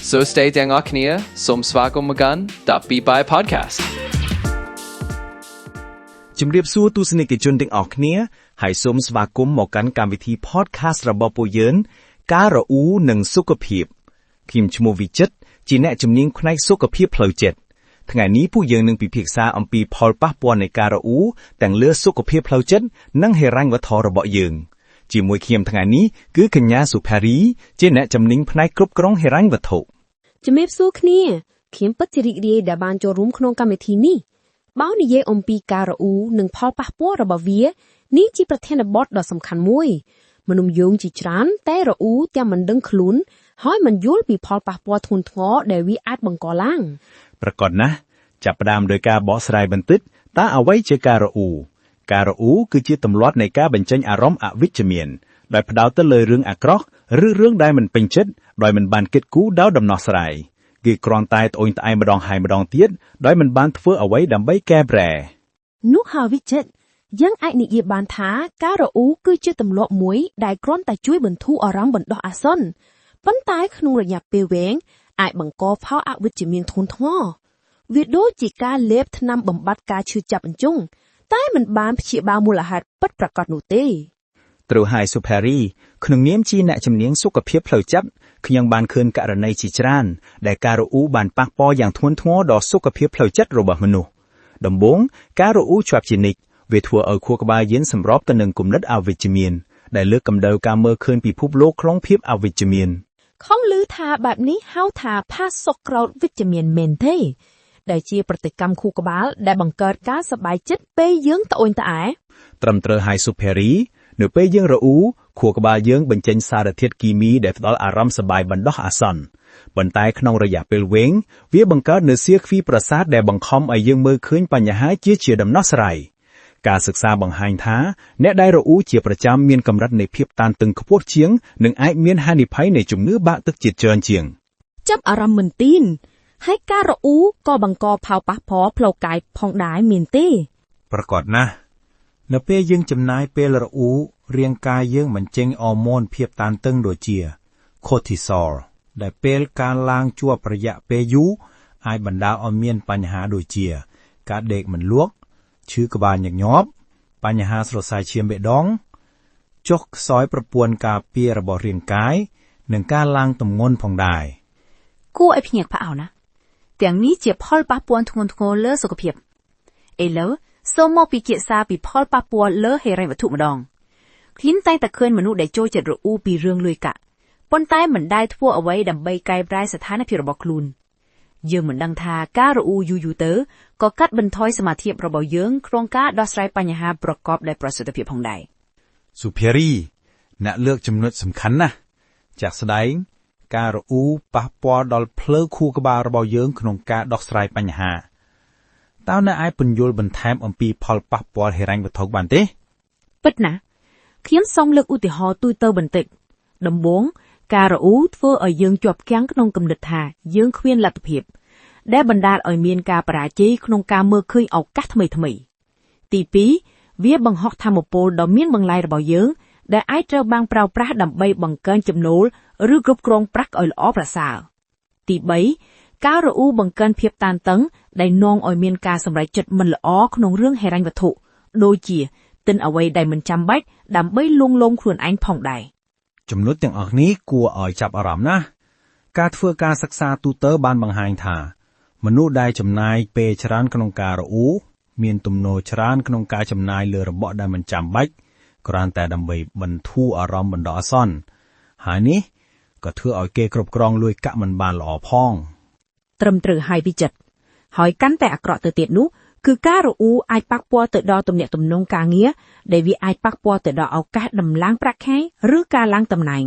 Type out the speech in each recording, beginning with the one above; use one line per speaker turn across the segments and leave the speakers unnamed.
So stay ទាំងអស់គ្នាសូមស្វាគមន៍មកកាន់ The Beat by Podcast
ជំរាបសួរទស្សនិកជនទាំងអស់គ្នាហើយសូមស្វាគមន៍មកកាន់កម្មវិធី Podcast របស់ពួកយើងការរអ៊ូនិងសុខភាពខ្ញុំឈ្មោះវិចិត្រជាអ្នកជំនាញផ្នែកសុខភាពផ្លូវចិត្តថ្ងៃនេះពួកយើងនឹងពិភាក្សាអំពីផលប៉ះពាល់នៃការរអ៊ូទាំងលើសុខភាពផ្លូវចិត្តនិងហិរញ្ញវត្ថុរបស់យើងជាមួយខ្ញុំថ្ងៃនេះគឺកញ្ញាសុផារីជាអ្នកជំនាញផ្នែកគ្រប់គ្រងហិរញ្ញវត្ថុ
ជំរាបសួរគ្នាខ្ញុំពិតជារីករាយដែលបានចូលរួមក្នុងកម្មវិធីនេះបើនិយាយអំពីការរអ៊ូនិងផលប៉ះពាល់របស់វានេះជាប្រធានបទដ៏សំខាន់មួយមនុស្សយើងជាច្រើនតែរអ៊ូទាំងមិនដឹងខ្លួនហើយមិនយល់ពីផលប៉ះពាល់ធ្ងន់ធ្ងរដែលវាអាចបង្កឡើង
ប្រកបណាស់ចាប់ផ្ដើមដោយការបកស្រាយបន្តិចតើអ្វីជាការរអ៊ូការរអ៊ូគឺជាទម្លាប់នៃការបញ្ចេញអារម្មណ៍អវិជ្ជមានដោយផ្ដោតទៅលើរឿងអាក្រក់ឬរឿងដែលមិនពេញចិត្តដោយមិនបានគិតគូរដល់ដំណោះស្រាយគេគ្រាន់តែត្អូញត្អែរម្ដងហើយម្ដងទៀតដោយមិនបានធ្វើអ្វីដើម្បីកែប្រែ
នោះហើយវិចិត្រយើងអាចនិយាយបានថាការរអ៊ូគឺជាទម្លាប់មួយដែលគ្រាន់តែជួយបន្ធូរអារម្មណ៍បណ្ដោះអាសន្នប៉ុន្តែក្នុងរយៈពេលវែងអាចបង្កផលអវិជ្ជមានធ្ងន់ធ្ងរវាដូចជាការលេបថ្នាំបំបាត់ការឈឺចាប់អញ្ចឹងតែមិនបានព្យាបាលមូលហេតុពិតប្រាកដនោះទេ
ត្រូវហើយសុផារីក្នុងនាមជាអ្នកជំនាញសុខភាពផ្លូវចិត្តខ្ញុំបានឃើញករណីជាច្រើនដែលការរអ៊ូបានប៉ះពាល់យ៉ាងធ្ងន់ធ្ងរដល់សុខភាពផ្លូវចិត្តរបស់មនុស្សដំបូងការរអ៊ូជាប់ជានិច្ចវាធ្វើឲ្យខួរក្បាលយើងសម្របទៅនឹងគំនិតអវិជ្ជមានដែលលើកកម្ដៅការមើលឃើញពិភពលោកក្នុងភាពអវិជ្ជមាន
ខំឮថាបែបនេះហៅថាផាសុក្រោតវិជ្ជមានមែនទេដែលជាប្រតិកម្មខួរក្បាលដែលបង្កើតការសប្បាយចិត្តពេលយើងត្អូញត្អែរ
ត្រឹមត្រូវហើយសុផារីនៅពេលយើងរអ៊ូខួរក្បាលយើងបញ្ចេញសារធាតុគីមីដែលផ្ដល់អារម្មណ៍សប្បាយបណ្ដោះអាសន្នប៉ុន្តែក្នុងរយៈពេលវែងវាបង្កើតនូវសៀគ្វីប្រសាទដែលបង្ខំឲ្យយើងមើលឃើញបញ្ហាជាដំណោះស្រាយការសិក្សាបង្ហាញថាអ្នកដែលរអ៊ូជាប្រចាំមានកម្រិតនៃភាពតានតឹងខ្ពស់ជាងនិងអាចមានហានិភ័យនៃជំងឺបាក់ទឹកចិត្តច្រើនជាង
ចាប់អារម្មណ៍មិនទីនហើយការរអ៊ូក៏បង្កផលប៉ះពាល់ផ្លូវកាយផងដែរមានទេ
ប្រកបណាស់នៅពេលយើងចំណាយពេលរអ៊ូរាងកាយយើងបញ្ចេញអរម៉ូនភាពតានតឹងដូចជា cortisol ដែលពេលការឡើងជាប់រយៈពេលយូរអាចបណ្ដាលឲ្យមានបញ្ហាដូចជាការដេកមិនលក់ឈឺក្បាលញឹកញាប់បញ្ហាស្រសែឈាមបេះដូងចុះខ្សោយប្រព័ន្ធការពាររបស់រាងកាយនិងការឡើងទម្ងន់ផងដែរ
គួរឲ្យភ្ញាក់ផ្អើលណាទាំងនេះជាផលប៉ះពាល់ធ្ងន់ធ្ងរលើសុខភាពឥឡូវសូមមកពិភាក្សាពីផលប៉ះពាល់លើហិរញ្ញវត្ថុម្ដងខ្ញុំតែងតែឃើញមនុស្សដែលចូលចិត្តរអ៊ូពីរឿងលុយកាក់ប៉ុន្តែមិនដែលធ្វើអ្វីដើម្បីកែប្រែស្ថានភាពរបស់ខ្លួនយើងមិនដឹងថាការរអ៊ូយូរទៅក៏កាត់បន្ថយសមត្ថភាពរបស់យើងក្នុងការដោះស្រាយបញ្ហាប្រកបដោយប្រសិទ្ធភាពផងដែរ
សុភារីអ្នកលើកចំណុចសំខាន់ណាស់ជាក់ស្ដែងការរអ៊ូប៉ះពាល់ដល់ភ្លើងខួរក្បាលរបស់យើងក្នុងការដោះស្រាយបញ្ហាតើអ្នកអាចពន្យល់បន្ថែមអំពីផលប៉ះពាល់ហិរញ្ញវត្ថុបានទេ
ពិតណាស់ខ្ញុំសូមលើកឧទាហរណ៍ទូទៅបន្តិចដំបូងការរអ៊ូធ្វើឲ្យយើងជាប់គាំងក្នុងគំនិតថាយើងគ្មានលទ្ធភាពដែលបណ្ដាលឲ្យមានការបរាជ័យក្នុងការមើលឃើញឱកាសថ្មីៗទី2វាបង្ហោះថាមពលដ៏មានបម្លាយរបស់យើងដែលអាចត្រូវបានប្រើប្រាស់ដើម្បីបង្កើនចំណូលឬគ្រប់គ្រងប្រាក់ឲ្យល្អប្រសើរទី3ការរអ៊ូបង្កើនភាពតានតឹងដែលនាំឲ្យមានការសម្រេចចិត្តមិនល្អក្នុងរឿងហិរញ្ញវត្ថុដូចជាទិញអ្វីដែលមិនចាំបាច់ដើម្បីលួងលោមខ្លួនឯងផងដែរ
ចំណុចទាំងអស់នេះគួរឲ្យចាប់អារម្មណ៍ណាស់ការធ្វើការសិក្សាទូទៅបានបង្ហាញថាមនុស្សដែលចំណាយពេលច្រើនក្នុងការរអ៊ូមានទំនោរច្រើនក្នុងការចំណាយលើរបស់ដែលមិនចាំបាច់គ្រាន់តែដើម្បីបន្ធូរអារម្មណ៍បណ្ដោះអាសន្នហើយនេះក៏ធ្វើឲ្យគេគ្រប់គ្រងលុយកាក់មិនបានល្អផង
ត្រឹមត្រូវហើយវិចិត្រហើយកាន់តែអាក្រក់ទៅទៀតនោះគឺការរអ៊ូអាចប៉ះពាល់ទៅដល់ទំនាក់ទំនងការងារដែលវាអាចប៉ះពាល់ទៅដល់ឱកាសដំឡើងប្រាក់ខែឬការឡើងតំណែង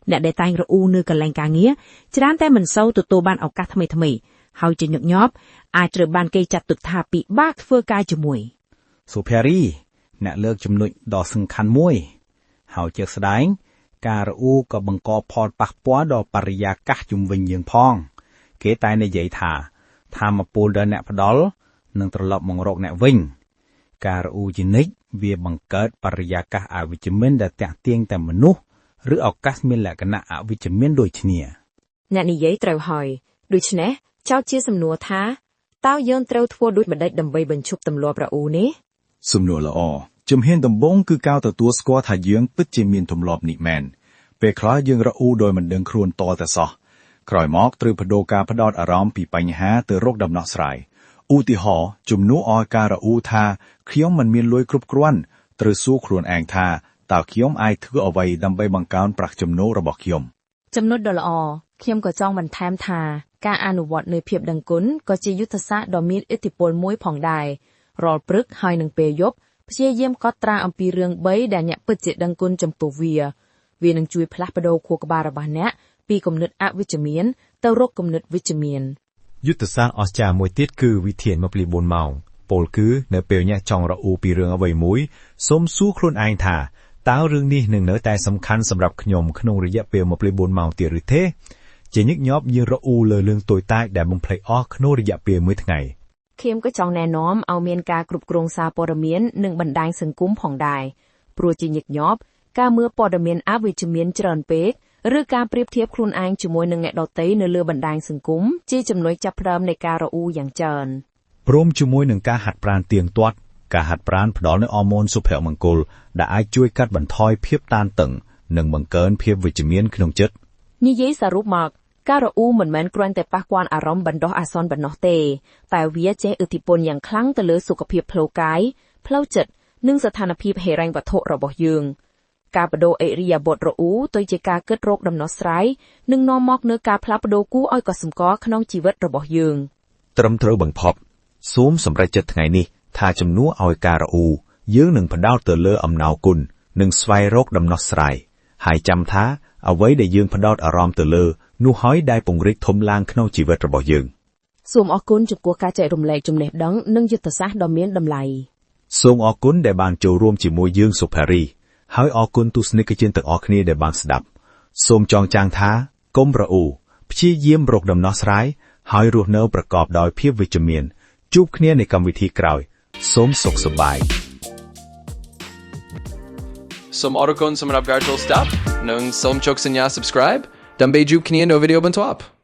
អ្នកដែលតែងរអ៊ូនៅកន្លែងការងារច្រើនតែមិនសូវទទួលបានឱកាសថ្មីៗហើយជាញឹកញាប់អាចត្រូវបានគេចាត់ទុកថាពិបាកធ្វើការជាមួយ
សុភារីអ្នកលើកចំណុចដ៏សំខាន់មួយហើយជាក់ស្ដែងការរអ៊ូក៏បង្កផលប៉ះពាល់ដល់បរិយាកាសជុំវិញយើងផងគេតែនិយាយថាថាមពលដែលអ្នកផ្ដល់នឹងត្រឡប់មករកអ្នកវិញការរអ៊ូជានិច្ចវាបង្កើតបរិយាកាសអវិជ្ជមានដែលទាក់ទាញតែមនុស្សឬឱកាសមានលក្ខណៈអវិជ្ជមានដូចគ្នា
អ្នកនិយាយត្រូវហើយដូច្នេះចោទជាសំណួរថាតើយើងត្រូវធ្វើដូចម្តេចដើម្បីបញ្ឈប់ទម្លាប់រអ៊ូនេះ
សំណួរល្អជំហានដំបូងគឺការទទួលស្គាល់ថាយើងពិតជាមានទម្លាប់នេះមែនពេលខ្លះយើងរអ៊ូដោយមិនដឹងខ្លួនតតែសោះក្រោយមកត្រូវបដូរការផ្ដោតអារម្មណ៍ពីបញ្ហាទៅរកដំណោះស្រាយឧទាហរណ៍ជំនួសឲ្យការរអ៊ូថាខ្ញុំមិនមានលុយគ្រប់គ្រាន់ត្រូវសួរខ្លួនឯងថាតើខ្ញុំអាចធ្វើអ្វីដើម្បីបង្កើនប្រាក់ចំណូលរបស់ខ្ញុំ
ចំណុចដ៏ល្អខ្ញុំក៏ចង់បន្ថែមថាការអនុវត្តនូវភាពដឹងគុណក៏ជាយុទ្ធសាស្ត្រដ៏មានឥទ្ធិពលមួយផងដែររាល់ព្រឹកហើយនឹងពេលយប់ព្យាយាមកត់ត្រាអំពីរឿង3ដែលអ្នកពិតជាដឹងគុណចំពោះវានឹងជួយផ្លាស់ប្ដូរខួរក្បាលរបស់អ្នកពីគំនិតអវិជ្ជមានទៅរកគំនិតវិជ្ជមាន
យុទ្ធសាស្ត្រអស្ចារ្យមួយទៀតគឺវិធាន24ម៉ោងពោលគឺនៅពេលអ្នកចង់រអ៊ូពីរឿងអ្វីមួយសូមសួរខ្លួនឯងថាតើរឿងនេះនឹងនៅតែសំខាន់សម្រាប់ខ្ញុំក្នុងរយៈពេល24ម៉ោងទៀតឬទេជាញឹកញាប់យើងរអ៊ូលើរឿងតូចតាចដែលបំភ្លេចអស់ក្នុងរយៈពេលមួយថ្ងៃ
ខ្ញុំក៏ចង់ណែនាំឲ្យមានការគ្រប់គ្រងសារព័ត៌មាននិងបណ្ដាញសង្គមផងដែរព្រោះជាញឹកញាប់ការមើលព័ត៌មានអវិជ្ជមានច្រើនពេកឬការប្រៀបធៀបខ្លួនឯងជាមួយនឹងអ្នកដទៃនៅលើបណ្ដាញសង្គមជាចំណុចចាប់ផ្ដើមនៃការរអ៊ូយ៉ាងច្រើន
ព្រមជាមួយនឹងការហាត់ប្រាណទៀងទាត់ការហាត់ប្រាណផ្ដល់នូវអរម៉ូនសុភមង្គលដែលអាចជួយកាត់បន្ថយភាពតានតឹងនិងបង្កើនភាពវិជ្ជមានក្នុងចិត្ត
និយាយសរុបមកការរអ៊ូមិនមែនគ្រាន់តែប៉ះពាល់អារម្មណ៍បណ្ដោះអាសន្នប៉ុណ្ណោះទេតែវាជះឥទ្ធិពលយ៉ាងខ្លាំងទៅលើសុខភាពផ្លូវកាយផ្លូវចិត្តនិងស្ថានភាពហិរញ្ញវត្ថុរបស់យើងការបដូរអិរិយាបថរអ៊ូទៅជាការគិតរកដំណោះស្រាយនិងនាំមកនូវការផ្លាស់ប្ដូរគួរឲ្យកត់សម្គាល់ក្នុងជីវិតរបស់យើង
ត្រឹមត្រូវបំផុតសូមសម្រេចចិត្តថ្ងៃនេះថាជំនួសឲ្យការរអ៊ូយើងនឹងផ្ដោតទៅលើអំណោយគុណនិងស្វែងរកដំណោះស្រាយហើយចាំថាអ្វីដែលយើងផ្ដោតអារម្មណ៍ទៅលើនោះហើយដែលពង្រីកធំឡើងក្នុងជីវិតរបស់យើង
សូមអរគុណចំពោះការចែករំលែកចំណេះដឹងនិងយុទ្ធសាស្ត្រដ៏មានតម្លៃ
សូមអរគុណដែលបានចូលរួមជាមួយយើងសុផារីហើយអរគុណទស្សនិកជនទាំងអស់គ្នាដែលបានស្ដាប់សូមចងចាំថាកុំរអ៊ូព្យាយាមរកដំណោះស្រាយហើយរស់នៅប្រកបដោយភាពវិជ្ជមានជួបគ្នាในកម្មវិធីក្រោយសូមសុខសប្បាយ
សូមអរគុណសម្រាប់ការចូលស្ដាប់និងសូមចុចសញ្ញា subscribe ដើម្បីជួបគ្នានៅវីដេអូបន្ទាប់